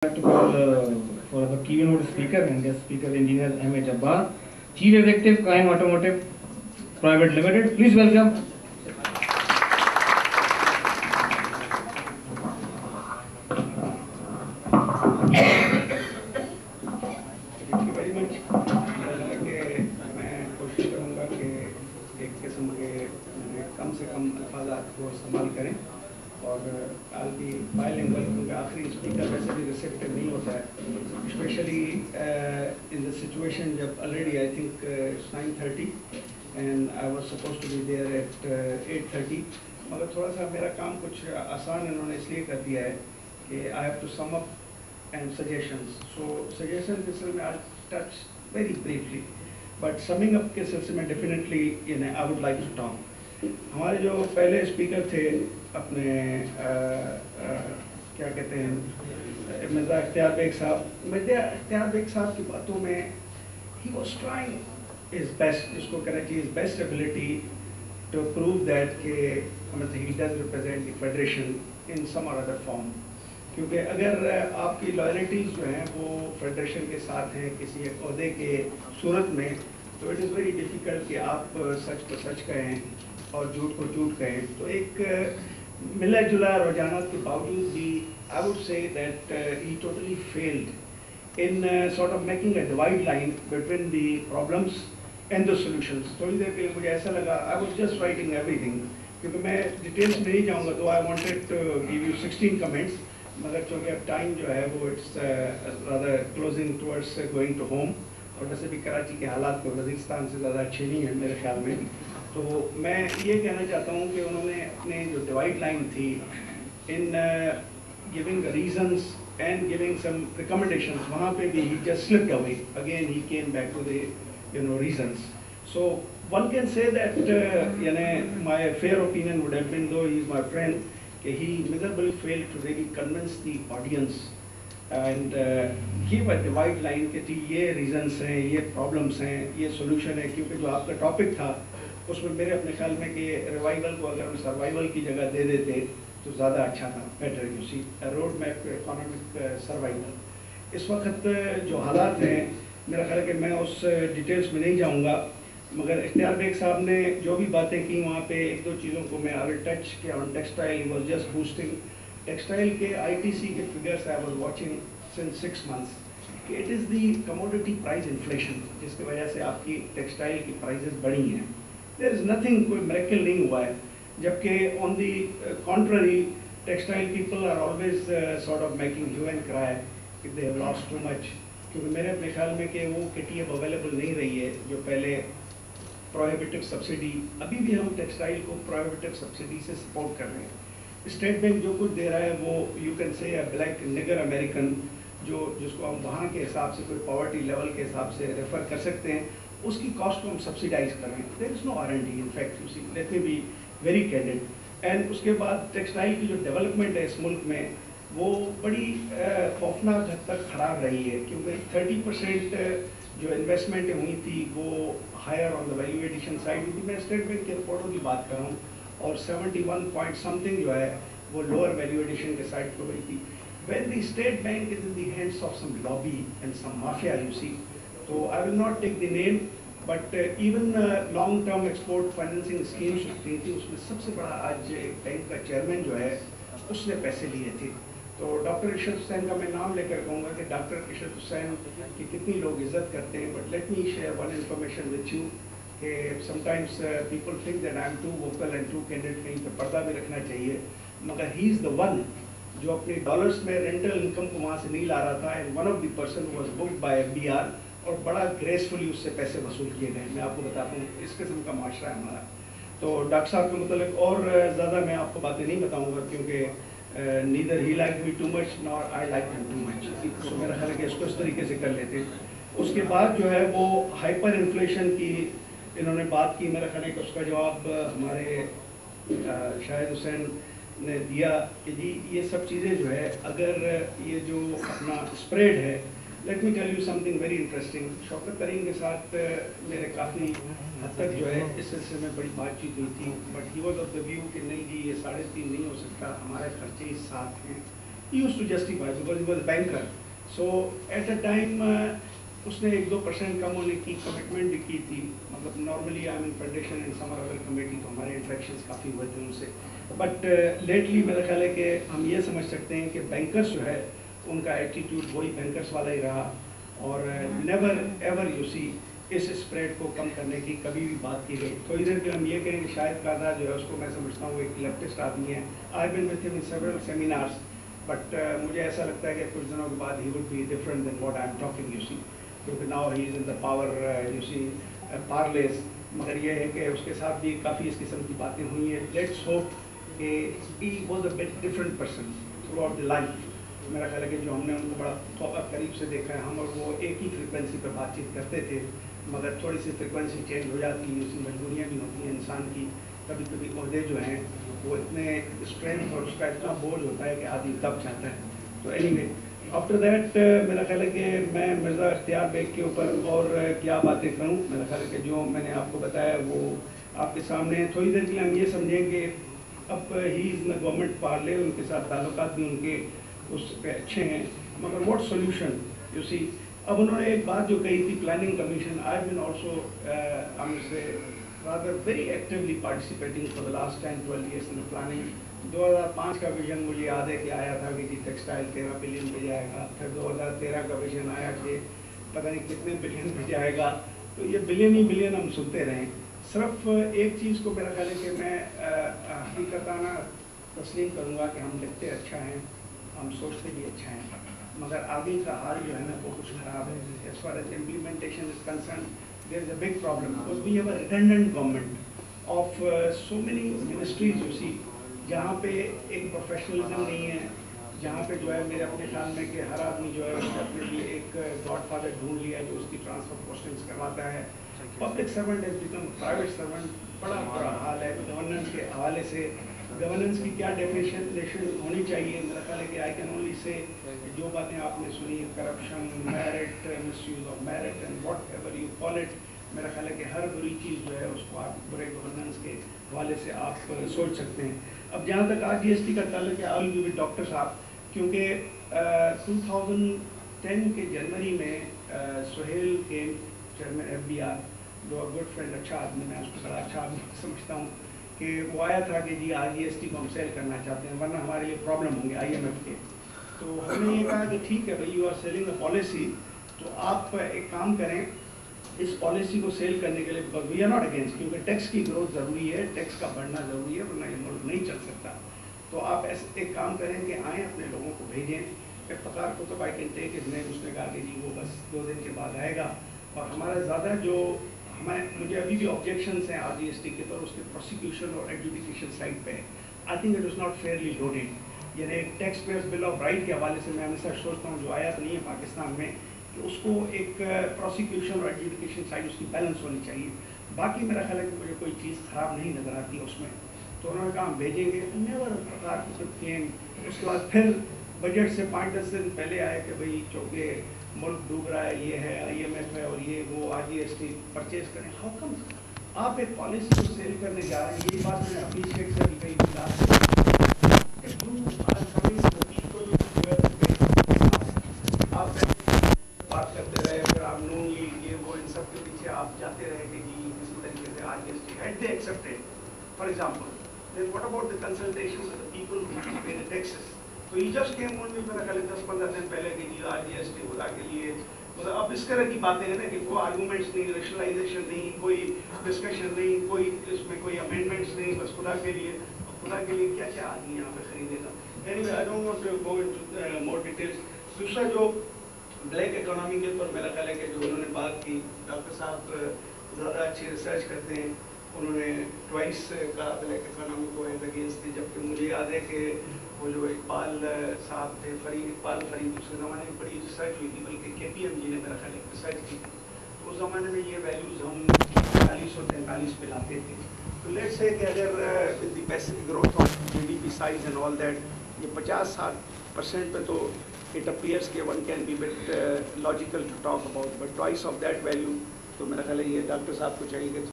To call for the keynote speaker and guest speaker, Engineer Ahmed Jabbar, Chief Executive, Kaim Automotive Private Limited. Please welcome. Thank you very much. मैं कोशिश करूँगा कि एक किस्म के कम से कम अल्फाज़ात को इस्तेमाल करें और I'll be bilingual क्योंकि आखिरी स्पीकर वैसे भी रिसेप्टिव नहीं होता है, especially in the situation जब already I think it's 9:30 and I was supposed to be there at 8:30, मगर थोड़ा सा मेरा काम कुछ आसान इन्होंने इसलिए कर दिया है कि I have to sum up and suggestions. So suggestions के सिलसिले में I'll touch very briefly, but summing up के सिलसिले में definitely I would like to talk. हमारे जो पहले स्पीकर थे अपने क्या कहते हैं मिर्ज़ा इख्तियार बेग साहब की बातों में he was trying his best, जिसको कहना चाहिए his best ability to prove that कि he does represent the federation in some or other form. क्योंकि अगर आपकी लॉयल्टीज़ जो हैं वो फेडरेशन के साथ हैं किसी एक ओहदे के सूरत में, तो इट इज़ वेरी डिफ़िकल्ट कि आप सच को सच कहें और झूठ को झूठ कहें. तो एक मिला जुला रुझानात के बावजूद भी I would say that he totally failed in sort of making a divide line between the problems and the solutions. थोड़ी देर के लिए मुझे ऐसा लगा I was just writing everything, क्योंकि मैं डिटेल्स में नहीं जाऊँगा. तो I wanted to give you 16 comments, मगर चूँकि अब टाइम जो है वो it's rather closing towards going to home, और वैसे भी कराची के हालात को वज़ीरिस्तान से ज़्यादा अच्छे नहीं हैं मेरे ख्याल में. तो मैं ये कहना चाहता हूँ कि उन्होंने अपने जो डिवाइड लाइन थी in giving reasons and giving some recommendations, वहाँ पे भी ही just slipped away again. He came back to the reasons. So one can say that my fair opinion would have been, though he is my friend, कि he miserably failed to really convince the audience and give a divide line कि ये reasons हैं, ये problems हैं, ये solution है. क्योंकि जो आपका topic था उसमें मेरे अपने ख्याल में कि revival को अगर हम survival की जगह दे देते तो ज़्यादा अच्छा था. better you see a road map to economic survival. इस वक्त जो हालात हैं मेरा ख्याल है कि मैं उस डिटेल्स में नहीं जाऊँगा, मगर इख्तियार बेग साहब ने जो भी बातें की वहाँ पे एक दो चीज़ों को मैं आई टच किया. On textile he was just boosting textile के आईटीसी के figures I was watching since 6 months कि it is the commodity price inflation जिसकी वजह से आपकी टेक्सटाइल की प्राइसेस बढ़ी हैं. देयर इज़ नथिंग, कोई मिरेकल नहीं हुआ है, जबकि on the contrary textile people are always sort of making hue and cry that they have lost too much. क्योंकि मेरे अपने ख्याल में कि वो KTF अवेलेबल नहीं रही है जो पहले प्रोहिबिटिव सब्सिडी. अभी भी हम टेक्सटाइल को प्रोहिबिटिव सब्सिडी से सपोर्ट कर रहे हैं. स्टेट बैंक जो कुछ दे रहा है वो you can say black nigger American, जिसको हम वहाँ के हिसाब से कोई पॉवर्टी लेवल के हिसाब से रेफर कर सकते हैं, उसकी कॉस्ट को हम सब्सिडाइज कर रहे हैं. There is no R&D in fact, you see, let me be very candid. And उसके बाद टेक्सटाइल की जो डेवलपमेंट है इस मुल्क में वो बड़ी खौफनाक हद तक ख़राब रही है. क्योंकि 30% जो इन्वेस्टमेंट हुई थी वो higher on the value addition side हुई थी. मैं स्टेट बैंक की रिपोर्टों की बात कर रहा हूँ, और 71 पॉइंट समथिंग जो है वो लोअर वैल्यू एडिशन के साइड पर हुई थी. When the state bank is in the hands of some lobby and some mafia, you see. तो I will not take the name, but even long term export financing schemes थी उसमें सबसे बड़ा आज बैंक का चेयरमैन जो है उसने पैसे लिए थे. तो डॉक्टर इशरत हुसैन का मैं नाम लेकर कहूँगा कि डॉक्टर इशरत हुसैन की कितनी लोग इज्जत करते हैं, but let me share one information with you कि sometimes people think that I am too vocal and too candid, कहीं पर पर्दा भी रखना चाहिए, मगर ही इज़ द वन जो अपने डॉलर्स में रेंटल इनकम को वहाँ से नहीं ला रहा था. And one of the person was booked by FBR और बड़ा ग्रेसफुली उससे पैसे वसूल किए गए. मैं आपको बताता हूँ इस किस्म का माशरा है हमारा. तो डॉक्टर साहब के मतलब और ज़्यादा मैं आपको बातें नहीं बताऊँगा, क्योंकि neither he liked me too much nor I liked him too much. तो मेरा ख्याल है कि इसको इस तरीके से कर लेते. उसके बाद जो है वो हाइपर इन्फ्लेशन की इन्होंने बात की. मेरा ख्याल है कि उसका जवाब हमारे शाहिद हुसैन ने दिया कि जी ये सब चीज़ें जो है अगर ये जो अपना स्प्रेड है let me tell you something very interesting. Shaukat Tarin के साथ मेरे काफ़ी हद तक जो है इस सिलसिले में बड़ी बातचीत हुई थी, but he was of the view कि नहीं जी ये 3.5 नहीं हो सकता, हमारे खर्चे ही 7 हैं. he used to justify because he was a banker. So at a time उसने 1-2% कम होने की कमिटमेंट भी की थी. मतलब normally I mean federation and some other committee तो हमारे इंटरेक्शंस काफ़ी हुए थे उनसे. बट लेटली मेरा ख्याल है कि हम ये समझ सकते हैं कि बैंकर्स जो है उनका एटीट्यूड वही बैंकर्स वाला ही रहा. और नेवर एवर यू सी इस स्प्रेड को कम करने की कभी भी बात की गई. थोड़ी देर के हम ये कहें कि शायद कादा जो है उसको मैं समझता हूँ एक लेफ्टिस्ट आदमी है. I been with him in several seminars. But मुझे ऐसा लगता है कि कुछ दिनों के बाद he would be different than what I am talking you see. क्योंकि now he is in the power you see parlance. मगर ये है कि उसके साथ भी काफ़ी इस किस्म की बातें हुई हैं. लेट्स होप कि he was a bit different person through out the life. मेरा ख्याल है कि जो हमने उनको बड़ा करीब से देखा है, हम और वो एक ही फ्रिक्वेंसी पर बातचीत करते थे. मगर थोड़ी सी फ्रिक्वेंसी चेंज हो जाती है, उसकी मजबूरियाँ भी होती हैं इंसान की. कभी कभी ओहदे जो हैं वो इतने स्ट्रेंथ और उसका इतना बोझ होता है कि आदमी दब जाता है. तो एनीवे आफ्टर दैट मेरा ख्याल है कि मैं मिर्ज़ा इख्तियार बेग के ऊपर और क्या बातें करूं. मेरा ख्याल है कि जो मैंने आपको बताया वो आपके सामने. थोड़ी देर के लिए हम ये समझें कि अब he is in government Parle, उनके साथ ताल्लुकात भी उनके उस पे अच्छे हैं. मगर व्हाट सोल्यूशन यू सी. अब उन्होंने एक बात जो कही थी planning commission. I been also हमसे rather very actively participating for the last 10-12 years in the planning. 2005 का विजन मुझे याद है कि आया था कि जी टेक्सटाइल 13 बिलियन पे जाएगा. फिर 2013 का विजन आया कि पता नहीं कितने बिलियन पे जाएगा. तो ये बिलियन ही बिलियन हम सुनते रहें. सिर्फ एक चीज़ को मेरा ख्याल है कि मैं हकीकताना तस्लीम करूँगा कि हम लिखते अच्छा हैं, हम सोचते भी अच्छा हैं, मगर आगे का हाल जो है ना वो कुछ ख़राब है. As far as implementation is concern there is a big problem because we have a redundant government of so many ministries you see, जहाँ पे एक प्रोफेशनलिज्म नहीं है, जहाँ पे जो है मेरे अपने ख्याल में कि हर आदमी जो है उसने अपने लिए एक गॉडफादर ढूंढ लिया जो उसकी ट्रांसफर पोस्टिंग्स करवाता है. Public servant has become private servant. बड़ा बुरा हाल है गवर्नेंस के हवाले से. गवर्नेंस की क्या डेफिनेशन होनी चाहिए. मेरा ख्याल है कि आई कैन ओनली से जो बातें आपने सुनी, corruption, merit, misuse of merit and what ever you call it, मेरा ख्याल है कि हर बुरी चीज़ जो है उसको आप बुरे गवर्नेंस के हवाले से आप सोच सकते हैं. अब जहाँ तक RGST का ताल्लुक है, आई विल डॉक्टर साहब, क्योंकि 2010 के जनवरी में सुहेल के चेयरमैन FBR, जो गुड फ्रेंड, अच्छा आदमी, मैं उसको बड़ा अच्छा आदमी समझता हूँ, कि वो आया था कि जी RGST को हम सेल करना चाहते हैं वरना हमारे लिए प्रॉब्लम होंगे IMF के. तो हमने ये कहा कि ठीक है भाई, you are selling a policy, तो आप एक काम करें इस पॉलिसी को सेल करने के लिए, because we are not against, क्योंकि टैक्स की ग्रोथ ज़रूरी है, टैक्स का बढ़ना ज़रूरी है, वरना ये मुल्क नहीं चल सकता. तो आप ऐसे एक काम करें कि आएँ, अपने लोगों को भेजें. इफ्तिखार को तो I can take his name, उसने कहा कि जी वो बस 2 दिन के बाद आएगा. और हमारा ज़्यादा जो मुझे अभी भी ऑब्जेक्शंस हैं RGST के, तो उसके प्रोसिक्यूशन और एडजुडिकेशन साइड पे I think it is not fairly loaded. यानी tax payers bill of right के हवाले से मैं हमेशा सोचता हूँ जो आया तो नहीं है पाकिस्तान में, कि उसको एक प्रोसिक्यूशन और एडजुडिकेशन साइड उसकी बैलेंस होनी चाहिए. बाकी मेरा ख्याल है कि मुझे कोई चीज़ ख़राब नहीं नज़र आती है उसमें. तो उन्होंने कहा हम भेजेंगे. नेवर प्रकार की. उसके बाद फिर बजट से 5-10 दिन पहले आए कि भाई चौके मुल्क डूब रहा है, ये है, IMF है और ये वो, RGST परचेज करें. हाउ कम आप एक पॉलिसी को सेल करने जा रहे हैं. यही बात मैंने अभिषेक से भी कही थी आप बात करते रहे, फिर आप नूनली ये वो इन सब के पीछे आप जाते रहे कि जी किसी तरीके से RGST had they accepted, for example, then what about the consultation with the people who pay the taxes? तो ये जस्ट केम ऑन में मेरा ख्याल 10-15 दिन पहले कि जी RGST खुदा के लिए, मतलब अब इस तरह की बातें हैं ना कि कोई आर्गूमेंट्स नहीं, रेशनलाइजेशन नहीं, कोई डिस्कशन नहीं, कोई इसमें कोई अमेंडमेंट्स नहीं, बस खुदा के लिए. खुदा के लिए क्या क्या आदमी यहाँ पे खरीदेगा. Anyway I don't want to go into more details. दूसरा जो ब्लैक इकोनॉमी के ऊपर मेरा ख्याल है कि जो उन्होंने बात की, डॉक्टर साहब ज़्यादा अच्छी रिसर्च करते हैं. उन्होंने ट्वाइस का ब्लैक इकोनॉमी को एज अगेंस्ट थी, जबकि मुझे याद है कि वो जो इकबाल साहब थे, इकबाल फरीद, उस ज़माने में बड़ी रिसर्च हुई थी, बल्कि KPMG ने मेरा ख्याल है रिसर्च की थी. तो उस ज़माने में ये वैल्यूज़ हम 40 और 43 पे लाते थे. तो लेट्स से कि अगर with the passive growth of GDP size and all that, ये 50-60% पे तो इट अपीयर्स के one can be bit logical to talk about, but twice of that value, तो मेरा ख्याल है ये डॉक्टर साहब को चाहिए कि